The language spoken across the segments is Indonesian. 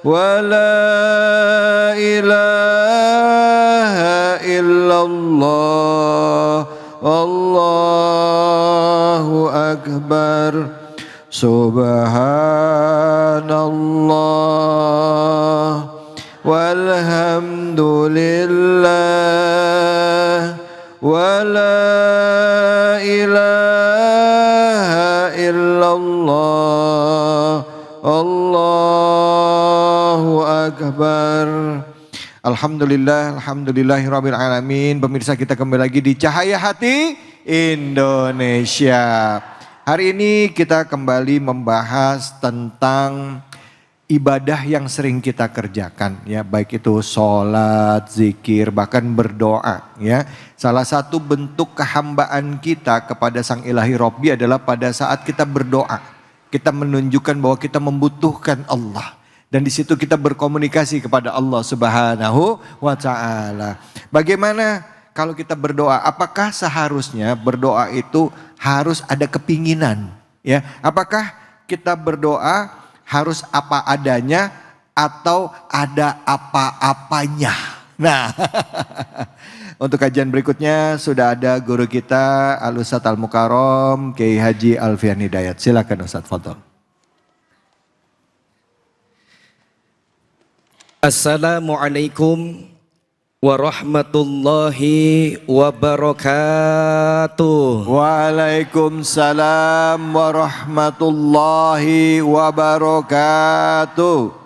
ولا إله إلا الله والله أكبر سبحان الله والحمد لله ولا إله إلا الله Allahu Akbar. Alhamdulillah, alhamdulillahirabbil alamin. Pemirsa, kita kembali lagi di Cahaya Hati Indonesia. Hari ini kita kembali membahas tentang ibadah yang sering kita kerjakan, ya, baik itu sholat, zikir, bahkan berdoa, ya. Salah satu bentuk kehambaan kita kepada Sang Ilahi Robbi adalah pada saat kita berdoa. Kita menunjukkan bahwa kita membutuhkan Allah. Dan di situ kita berkomunikasi kepada Allah Subhanahu wa Ta'ala. Bagaimana kalau kita berdoa? Apakah seharusnya berdoa itu harus ada kepinginan? Ya, apakah kita berdoa harus apa adanya atau ada apa-apanya? Nah, untuk kajian berikutnya sudah ada guru kita Al-Ustadz Al-Mukarram Kiai Haji Alfian Hidayat. Silakan Ustadz, fadhol. Assalamualaikum warahmatullahi wabarakatuh. Waalaikumsalam warahmatullahi wabarakatuh.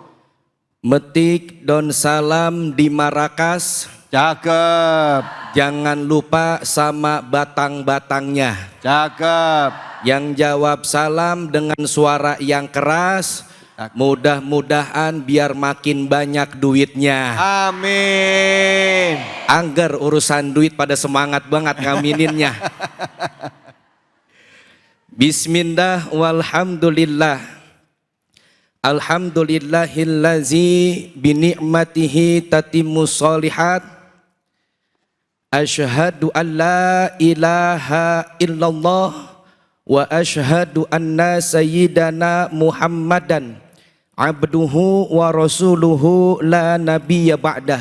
Metik don salam di Marakas. Cakep. Jangan lupa sama batang-batangnya. Cakep. Yang jawab salam dengan suara yang keras. Mudah-mudahan biar makin banyak duitnya. Amin. Angger urusan duit pada semangat banget ngamininnya. Bismillah walhamdulillah. Alhamdulillahillazi bini'matihi tatimmus sholihat. Asyhadu an la ilaha illallah wa asyhadu anna sayyidana Muhammadan abduhu wa rasuluhu la nabiyya ba'dah.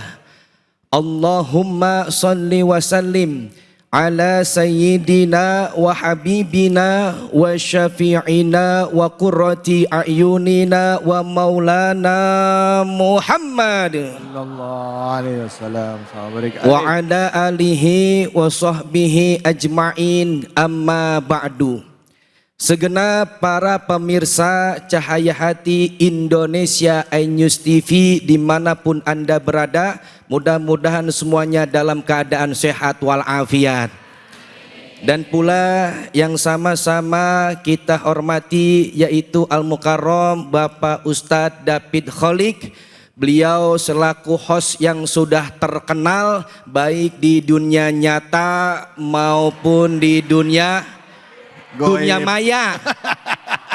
Allahumma salli wa sallim ala sayyidina wa habibina wa syafi'ina wa qurrati a'yunina wa maulana Muhammad sallallahu alaihi wasallam wa ala alihi wa sahbihi ajma'in, amma ba'du. Segenap para pemirsa Cahaya Hati Indonesia iNews TV dimanapun Anda berada, mudah-mudahan semuanya dalam keadaan sehat walafiat. Dan pula yang sama-sama kita hormati yaitu Al-Mukarram Bapak Ustadz David Kholik. Beliau selaku host yang sudah terkenal baik di dunia nyata maupun di dunia maya.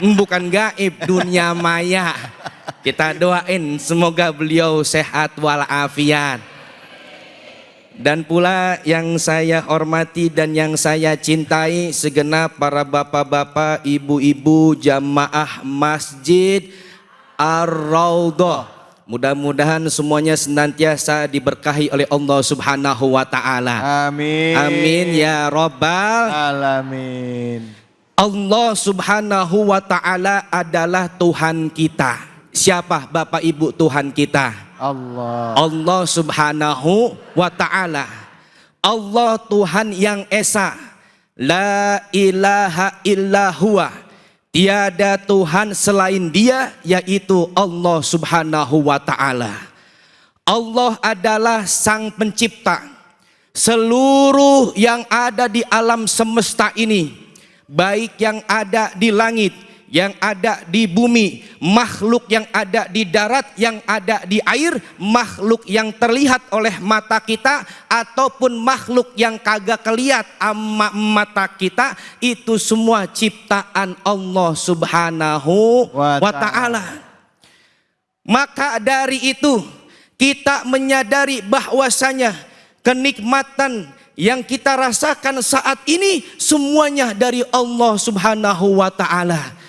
Bukan gaib, dunia maya. Kita doain semoga beliau sehat walafiat. Dan pula yang saya hormati dan yang saya cintai segenap para bapak-bapak, ibu-ibu jamaah Masjid Ar-Raudhah. Mudah-mudahan semuanya senantiasa diberkahi oleh Allah Subhanahu wa Ta'ala. Amin. Amin ya Rabbal alamin. Allah Subhanahu wa Ta'ala adalah Tuhan kita. Siapa Bapak Ibu Tuhan kita? Allah. Allah Subhanahu wa Ta'ala. Allah Tuhan yang esa. La ilaha illa huwa. Tiada Tuhan selain Dia, yaitu Allah Subhanahu wa Ta'ala. Allah adalah Sang Pencipta. Seluruh yang ada di alam semesta ini, baik yang ada di langit, yang ada di bumi, makhluk yang ada di darat, yang ada di air, makhluk yang terlihat oleh mata kita ataupun makhluk yang kagak kelihat ama mata kita, itu semua ciptaan Allah Subhanahu wa Ta'ala. Maka dari itu kita menyadari bahwasanya kenikmatan yang kita rasakan saat ini semuanya dari Allah Subhanahu wa Ta'ala.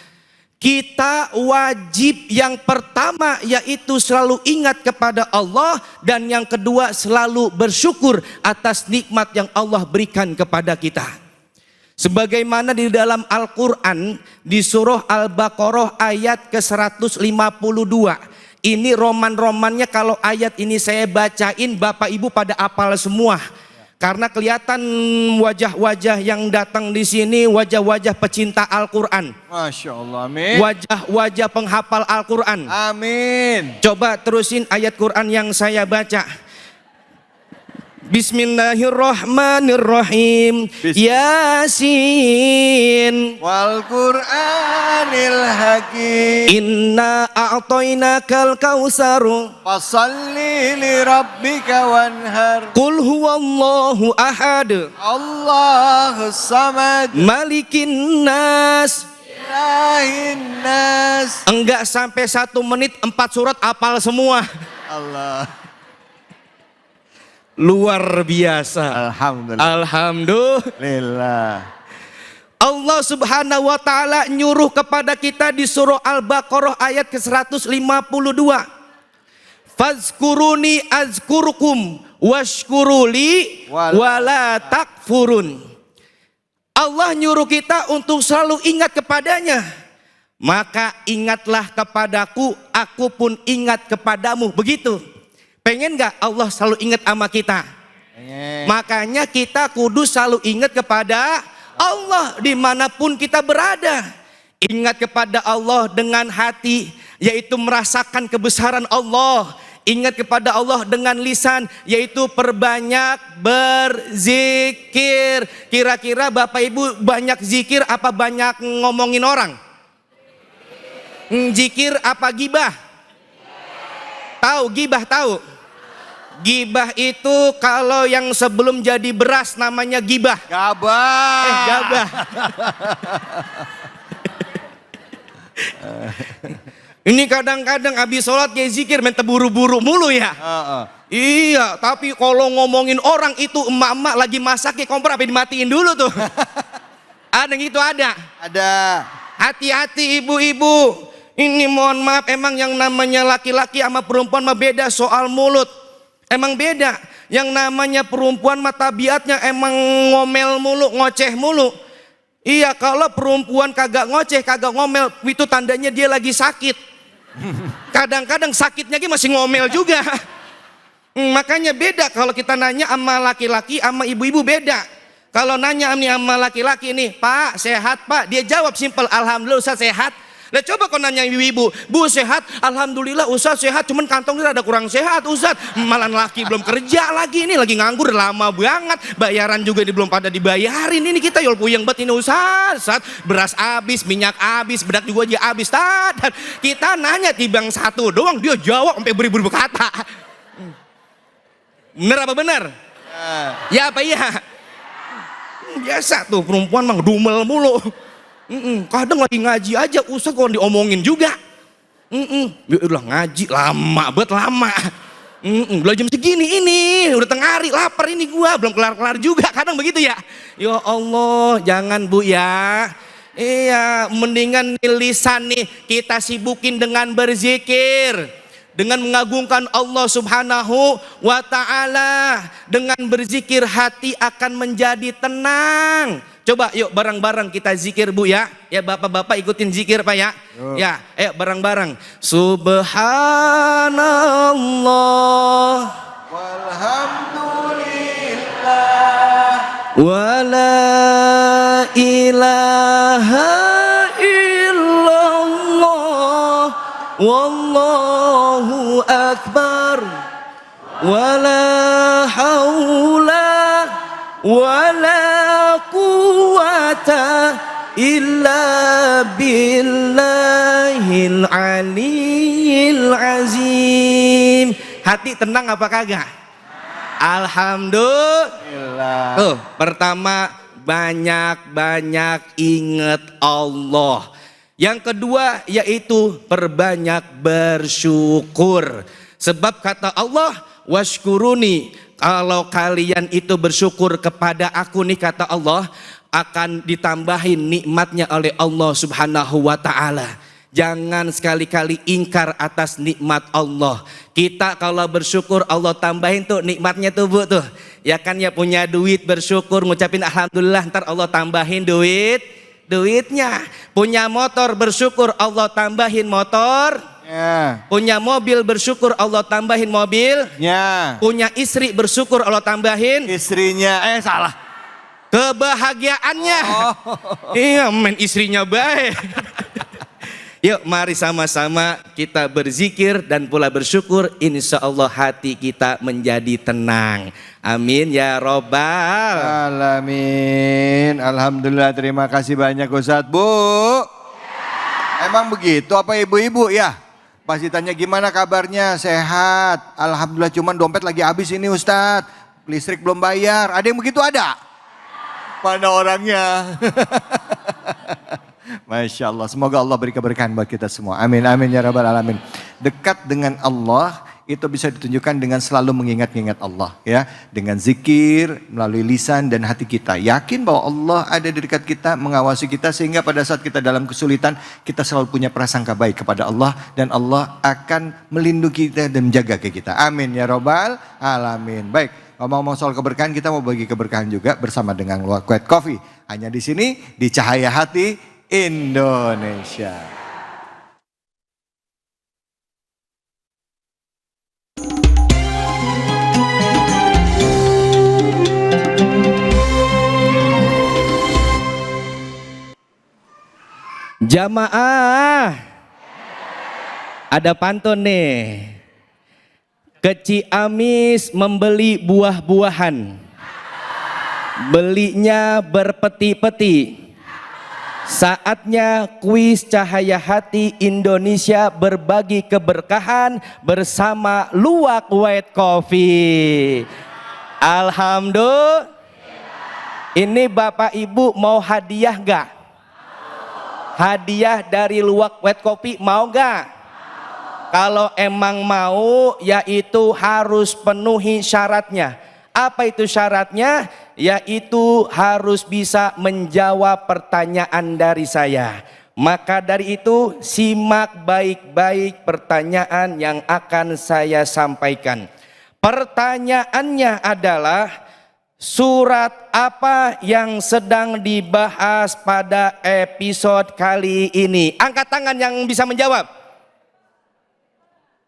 Kita wajib yang pertama yaitu selalu ingat kepada Allah, dan yang kedua selalu bersyukur atas nikmat yang Allah berikan kepada kita. Sebagaimana di dalam Al-Quran di surah Al-Baqarah ayat ke-152. Ini roman-romannya, kalau ayat ini saya bacain Bapak Ibu pada apal semua. Karena kelihatan wajah-wajah yang datang di sini wajah-wajah pecinta Al-Quran. Masya Allah, amin. Wajah-wajah penghafal Al-Quran. Amin. Coba terusin ayat Quran yang saya baca. Bismillahirrahmanirrahim. Yasin. Wal Qur'anil Hakim. Inna a'tainakal kausaru. Fasalli li rabbika wanhar. Qul huwallahu ahad. Allahus samad. Malikin nas. Ilahin nas. Enggak sampai 1 menit 4 surat apal semua. Allah. Luar biasa. Alhamdulillah. Alhamdulillah. Allah subhanahu wa ta'ala nyuruh kepada kita di surah Al-Baqarah ayat ke-152. Fazkuruni azkurkum washkuruli wala takfurun. Allah nyuruh kita untuk selalu ingat kepadanya. Maka ingatlah kepadaku, aku pun ingat kepadamu. Begitu. Pengen gak Allah selalu ingat sama kita? Pengen. Makanya kita kudu selalu ingat kepada Allah dimanapun kita berada. Ingat kepada Allah dengan hati, yaitu merasakan kebesaran Allah. Ingat kepada Allah dengan lisan, yaitu perbanyak berzikir. Kira-kira Bapak Ibu banyak zikir apa banyak ngomongin orang? Zikir apa gibah? Tahu gibah, tahu? Gibah itu kalau yang sebelum jadi beras namanya gibah. Gabah. Gabah. Ini kadang-kadang habis sholat kayak zikir main terburu-buru mulu ya. Iya, tapi kalau ngomongin orang itu emak-emak lagi masak ya kompor apa dimatiin dulu tuh. Ada yang gitu ada. Ada. Hati-hati ibu-ibu. Ini mohon maaf, emang yang namanya laki-laki sama perempuan mah beda soal mulut. Emang beda. Yang namanya perempuan mah tabiatnya emang ngomel mulu, ngoceh mulu. Iya, kalau perempuan kagak ngoceh, kagak ngomel, itu tandanya dia lagi sakit. Kadang-kadang sakitnya masih ngomel juga. Makanya beda kalau kita nanya sama laki-laki sama ibu-ibu beda. Kalau nanya sama laki-laki nih, Pak sehat Pak, dia jawab simpel, Alhamdulillah Ustaz sehat. Nah coba kau nanya ibu-ibu, Bu sehat? Alhamdulillah Ustaz sehat, cuman kantongnya ada kurang sehat Ustaz. Malah laki belum kerja lagi, ini lagi nganggur lama banget. Bayaran juga belum pada dibayarin, ini kita yol puyeng banget ini Ustaz. Beras habis, minyak habis, bedak juga aja habis. Kita nanya tibang satu doang, dia jawab sampai beribu-ribu kata. Bener apa bener? Ya apa iya? Biasa tuh perempuan mah dumel mulu. Kadang lagi ngaji aja Ustaz kalau diomongin juga. Udah ngaji lama banget lama. Udah jam segini ini, udah tengah hari, lapar ini gua, belum kelar-kelar juga. Kadang begitu ya. Ya Allah, jangan Bu ya. Iya, mendingan lisan nih kita sibukin dengan berzikir, dengan mengagungkan Allah Subhanahu wa ta'ala. Dengan berzikir hati akan menjadi tenang. Coba yuk bareng-bareng kita zikir Bu ya. Ya bapak-bapak ikutin zikir Pak ya. Ya, ayo bareng-bareng. Subhanallah. Walhamdulillah. Wala ilaha illallah. Wallahu akbar. Wala haula wala quwata illa billahil aliyil azim. Hati tenang apa kagak? Alhamdulillah. Tuh, pertama banyak-banyak ingat Allah. Yang kedua yaitu perbanyak bersyukur. Sebab kata Allah, washkuruni, kalau kalian itu bersyukur kepada aku nih kata Allah, akan ditambahin nikmatnya oleh Allah Subhanahu wa ta'ala. Jangan sekali-kali ingkar atas nikmat Allah. Kita kalau bersyukur Allah tambahin tuh nikmatnya tuh Bu tuh. Ya kan ya punya duit bersyukur ngucapin alhamdulillah, ntar Allah tambahin duitnya. Punya motor bersyukur Allah tambahin motor. Ya. Punya mobil bersyukur Allah tambahin mobil. Ya. Punya istri bersyukur Allah tambahin Istrinya, salah. kebahagiaannya. Iya men istrinya baik. Yuk mari sama-sama kita berzikir dan pula bersyukur. Insya Allah hati kita menjadi tenang. Amin ya robbal Alamin. Alhamdulillah, terima kasih banyak Ustadz. Bu, emang begitu apa ibu-ibu ya? Pas ditanya gimana kabarnya, sehat. Alhamdulillah, cuman dompet lagi habis ini Ustadz. Listrik belum bayar, ada yang begitu ada? Mana orangnya? Masya Allah, semoga Allah beri keberkahan buat kita semua. Amin, amin ya rabbal alamin. Dekat dengan Allah itu bisa ditunjukkan dengan selalu mengingat-ingat Allah ya. Dengan zikir, melalui lisan dan hati kita. Yakin bahwa Allah ada di dekat kita, mengawasi kita. Sehingga pada saat kita dalam kesulitan, kita selalu punya prasangka baik kepada Allah. Dan Allah akan melindungi kita dan menjaga kita. Amin ya rabbal alamin. Baik, ngomong-ngomong soal keberkahan, kita mau bagi keberkahan juga bersama dengan Luwak White Coffee. Hanya di sini, di Cahaya Hati Indonesia. Jamaah, ada pantun nih. Ke Ciamis membeli buah-buahan, belinya berpeti-peti. Saatnya kuis Cahaya Hati Indonesia berbagi keberkahan bersama Luwak White Coffee. Alhamdulillah. Ini Bapak Ibu mau hadiah gak? Hadiah dari Luwak White Coffee mau gak? Kalau emang mau, yaitu harus penuhi syaratnya. Apa itu syaratnya? Yaitu harus bisa menjawab pertanyaan dari saya. Maka dari itu simak baik-baik pertanyaan yang akan saya sampaikan. Pertanyaannya adalah, surat apa yang sedang dibahas pada episode kali ini? Angkat tangan yang bisa menjawab.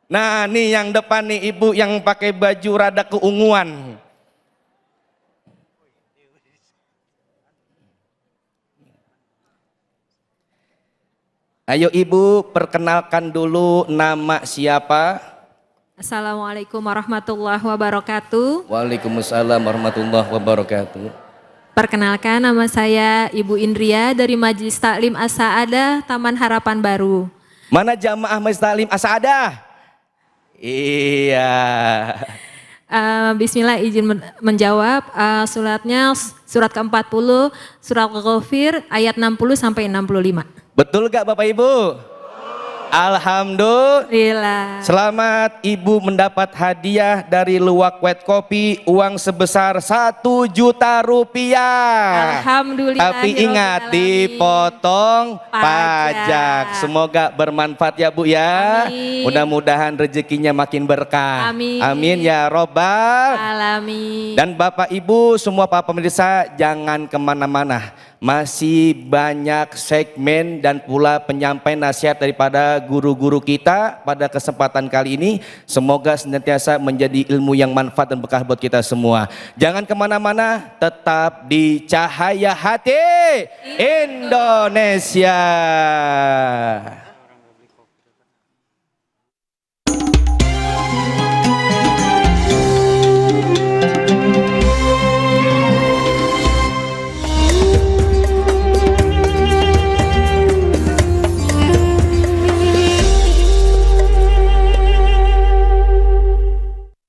Nah, nih yang depan nih ibu yang pakai baju rada keunguan. Ayo ibu perkenalkan dulu nama siapa? Assalamualaikum warahmatullahi wabarakatuh. Waalaikumsalam warahmatullahi wabarakatuh. Perkenalkan, nama saya Ibu Indria dari Majelis Taklim As-Saadah Taman Harapan Baru. Mana jamaah Majelis Taklim As-Saadah? Iya. Bismillah, izin menjawab. Suratnya surat ke-40, surat Ghafir ayat 60 sampai 65. Betul gak Bapak Ibu? Alhamdulillah. Selamat Ibu mendapat hadiah dari Luwak White Coffee, uang sebesar 1 juta rupiah. Alhamdulillah. Tapi ingat dipotong pajak. Semoga bermanfaat ya Bu ya. Amin. Mudah-mudahan rezekinya makin berkah. Amin. Amin ya robbal alamin. Dan Bapak Ibu semua para pemirsa jangan kemana-mana. Masih banyak segmen dan pula penyampaian nasihat daripada guru-guru kita pada kesempatan kali ini. Semoga senantiasa menjadi ilmu yang manfaat dan berkah buat kita semua. Jangan kemana-mana, tetap di Cahaya Hati Indonesia.